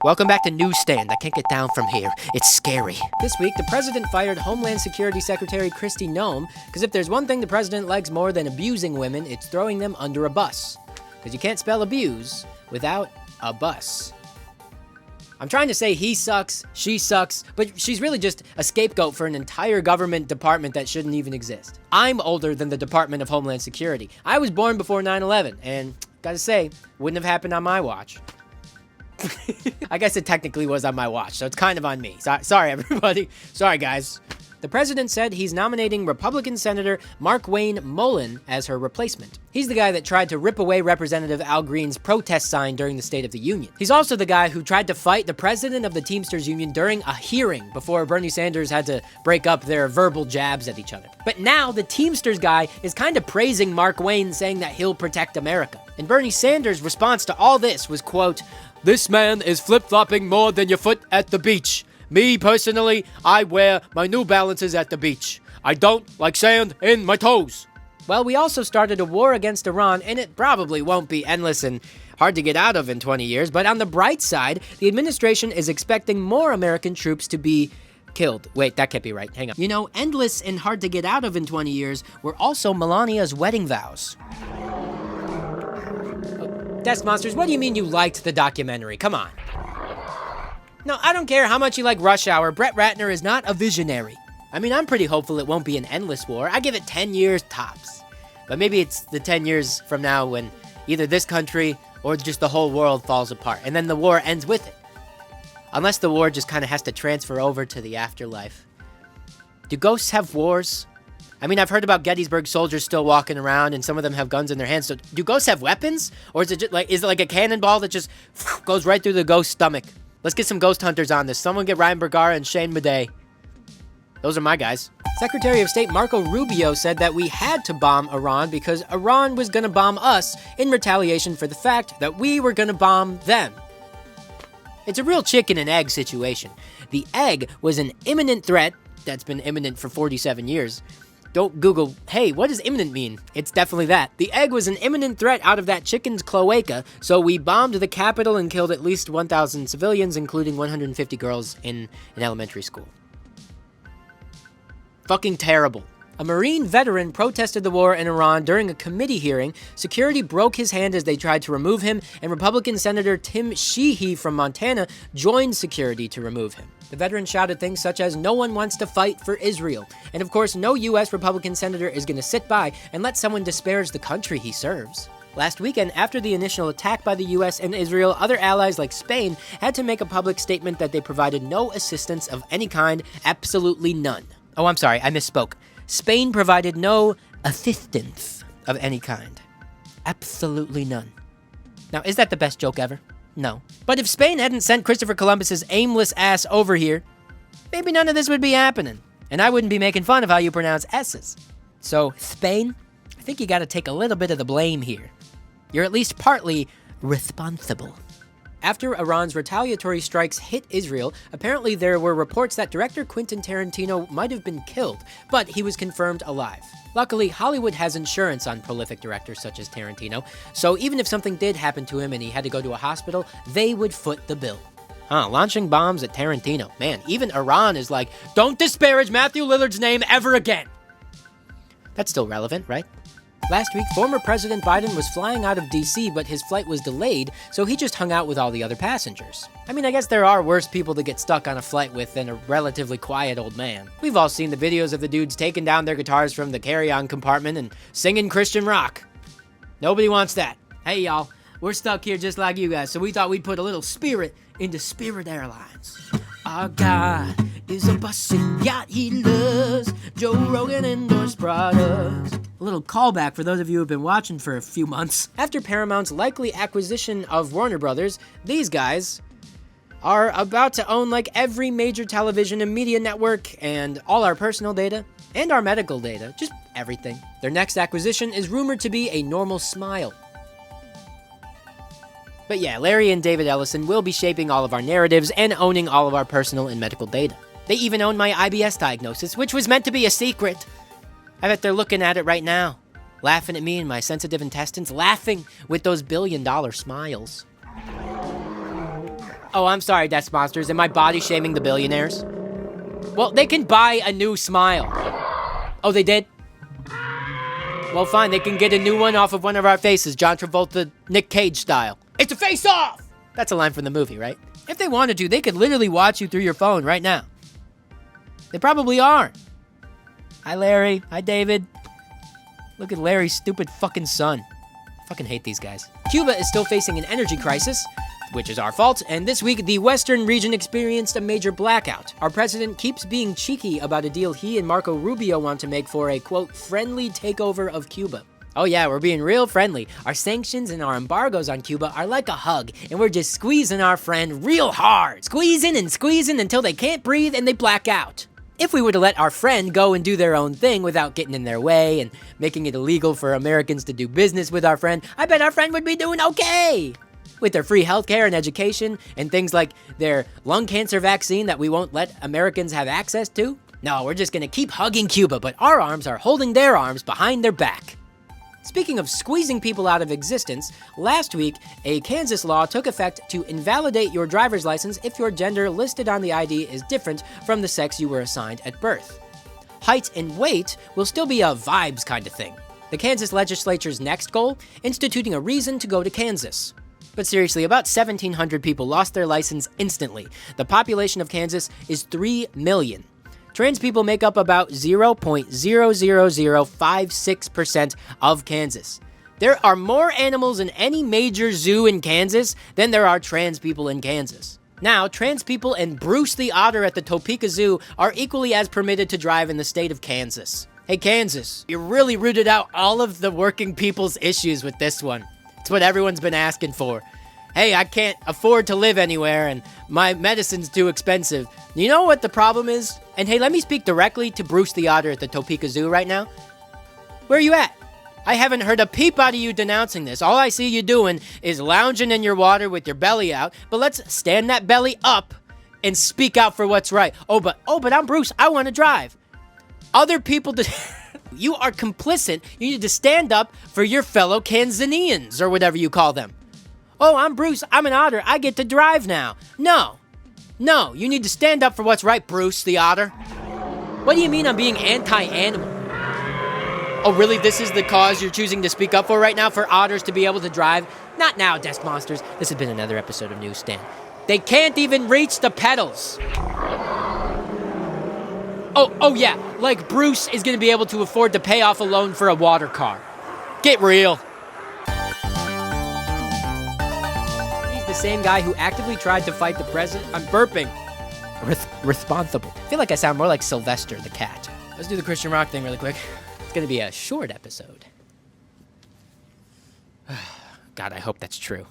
Welcome back to Newsstand. I can't get down from here. It's scary. This week, the president fired Homeland Security Secretary Kristi Noem, because if there's one thing the president likes more than abusing women, it's throwing them under a bus. Because you can't spell abuse without a bus. I'm trying to say he sucks, she sucks, but she's really just a scapegoat for an entire government department that shouldn't even exist. I'm older than the Department of Homeland Security. I was born before 9/11, and gotta say, wouldn't have happened on my watch. I guess it technically was on my watch, so it's kind of on me. Sorry, everybody. Sorry, guys. The president said he's nominating Republican Senator Markwayne Mullin as her replacement. He's the guy that tried to rip away Representative Al Green's protest sign during the State of the Union. He's also the guy who tried to fight the president of the Teamsters Union during a hearing before Bernie Sanders had to break up their verbal jabs at each other. But now the Teamsters guy is kind of praising Markwayne, saying that he'll protect America. And Bernie Sanders' response to all this was, quote, "This man is flip-flopping more than your foot at the beach. Me, personally, I wear my New Balances at the beach. I don't like sand in my toes." Well, we also started a war against Iran, and it probably won't be endless and hard to get out of in 20 years. But on the bright side, the administration is expecting more American troops to be killed. Wait, that can't be right. Hang on. You know, endless and hard to get out of in 20 years were also Melania's wedding vows. Desk Monsters, what do you mean you liked the documentary? Come on. No, I don't care how much you like Rush Hour. Brett Ratner is not a visionary. I mean, I'm pretty hopeful it won't be an endless war. I give it 10 years tops. But maybe it's the 10 years from now when either this country or just the whole world falls apart. And then the war ends with it. Unless the war just kind of has to transfer over to the afterlife. Do ghosts have wars? I mean, I've heard about Gettysburg soldiers still walking around, and some of them have guns in their hands. So, do ghosts have weapons, or is it like a cannonball that just goes right through the ghost's stomach? Let's get some ghost hunters on this. Someone get Ryan Bergara and Shane Madej. Those are my guys. Secretary of State Marco Rubio said that we had to bomb Iran because Iran was going to bomb us in retaliation for the fact that we were going to bomb them. It's a real chicken and egg situation. The egg was an imminent threat that's been imminent for 47 years. Don't Google, hey, what does imminent mean? It's definitely that. The egg was an imminent threat out of that chicken's cloaca, so we bombed the capital and killed at least 1,000 civilians, including 150 girls in an elementary school. Fucking terrible. A Marine veteran protested the war in Iran during a committee hearing. Security broke his hand as they tried to remove him, and Republican Senator Tim Sheehy from Montana joined security to remove him. The veteran shouted things such as, "No one wants to fight for Israel." And of course, no U.S. Republican senator is going to sit by and let someone disparage the country he serves. Last weekend, after the initial attack by the U.S. and Israel, other allies like Spain had to make a public statement that they provided no assistance of any kind, absolutely none. Oh, I'm sorry, I misspoke. Spain provided no assistance of any kind. Absolutely none. Now, is that the best joke ever? No. But if Spain hadn't sent Christopher Columbus's aimless ass over here, maybe none of this would be happening. And I wouldn't be making fun of how you pronounce S's. So, Spain, I think you gotta take a little bit of the blame here. You're at least partly responsible. After Iran's retaliatory strikes hit Israel, apparently there were reports that director Quentin Tarantino might have been killed, but he was confirmed alive. Luckily, Hollywood has insurance on prolific directors such as Tarantino, so even if something did happen to him and he had to go to a hospital, they would foot the bill. Launching bombs at Tarantino. Man, even Iran is like, don't disparage Matthew Lillard's name ever again. That's still relevant, right? Last week, former President Biden was flying out of D.C., but his flight was delayed, so he just hung out with all the other passengers. I mean, I guess there are worse people to get stuck on a flight with than a relatively quiet old man. We've all seen the videos of the dudes taking down their guitars from the carry-on compartment and singing Christian rock. Nobody wants that. Hey, y'all, we're stuck here just like you guys, so we thought we'd put a little spirit into Spirit Airlines. Our God is a bussin' yacht, he loves Joe Rogan endorsed products. A little callback for those of you who have been watching for a few months. After Paramount's likely acquisition of Warner Brothers, these guys are about to own like every major television and media network and all our personal data and our medical data, just everything. Their next acquisition is rumored to be a normal smile. But yeah, Larry and David Ellison will be shaping all of our narratives and owning all of our personal and medical data. They even own my IBS diagnosis, which was meant to be a secret. I bet they're looking at it right now, laughing at me and my sensitive intestines, laughing with those billion-dollar smiles. Oh, I'm sorry, Death Monsters. Am I body shaming the billionaires? Well, they can buy a new smile. Oh, they did? Well, fine. They can get a new one off of one of our faces, John Travolta, Nick Cage style. It's a face-off! That's a line from the movie, right? If they wanted to, they could literally watch you through your phone right now. They probably are. Hi, Larry. Hi, David. Look at Larry's stupid fucking son. I fucking hate these guys. Cuba is still facing an energy crisis, which is our fault, and this week the Western region experienced a major blackout. Our president keeps being cheeky about a deal he and Marco Rubio want to make for a, quote, friendly takeover of Cuba. Oh yeah, we're being real friendly. Our sanctions and our embargoes on Cuba are like a hug, and we're just squeezing our friend real hard. Squeezing and squeezing until they can't breathe and they black out. If we were to let our friend go and do their own thing without getting in their way and making it illegal for Americans to do business with our friend, I bet our friend would be doing okay. With their free healthcare and education and things like their lung cancer vaccine that we won't let Americans have access to. No, we're just gonna keep hugging Cuba, but our arms are holding their arms behind their back. Speaking of squeezing people out of existence, last week, a Kansas law took effect to invalidate your driver's license if your gender listed on the ID is different from the sex you were assigned at birth. Height and weight will still be a vibes kind of thing. The Kansas legislature's next goal, instituting a reason to go to Kansas. But seriously, about 1,700 people lost their license instantly. The population of Kansas is 3 million. Trans people make up about 0.00056% of Kansas. There are more animals in any major zoo in Kansas than there are trans people in Kansas. Now, trans people and Bruce the otter at the Topeka Zoo are equally as permitted to drive in the state of Kansas. Hey, Kansas, you really rooted out all of the working people's issues with this one. It's what everyone's been asking for. Hey, I can't afford to live anywhere and my medicine's too expensive. You know what the problem is? And hey, let me speak directly to Bruce the otter at the Topeka Zoo right now. Where are you at? I haven't heard a peep out of you denouncing this. All I see you doing is lounging in your water with your belly out. But let's stand that belly up and speak out for what's right. Oh, but I'm Bruce. I want to drive. Other people... You are complicit. You need to stand up for your fellow Kanzanians, or whatever you call them. Oh, I'm Bruce. I'm an otter. I get to drive now. No, you need to stand up for what's right, Bruce the otter. What do you mean I'm being anti-animal? Oh, really? This is the cause you're choosing to speak up for right now, for otters to be able to drive? Not now, Death Monsters. This has been another episode of Newsstand. They can't even reach the pedals. Oh yeah, like Bruce is going to be able to afford to pay off a loan for a water car. Get real. He's the same guy who actively tried to fight the president. I'm burping. Responsible. I feel like I sound more like Sylvester the cat. Let's do the Christian rock thing really quick. It's going to be a short episode. God, I hope that's true.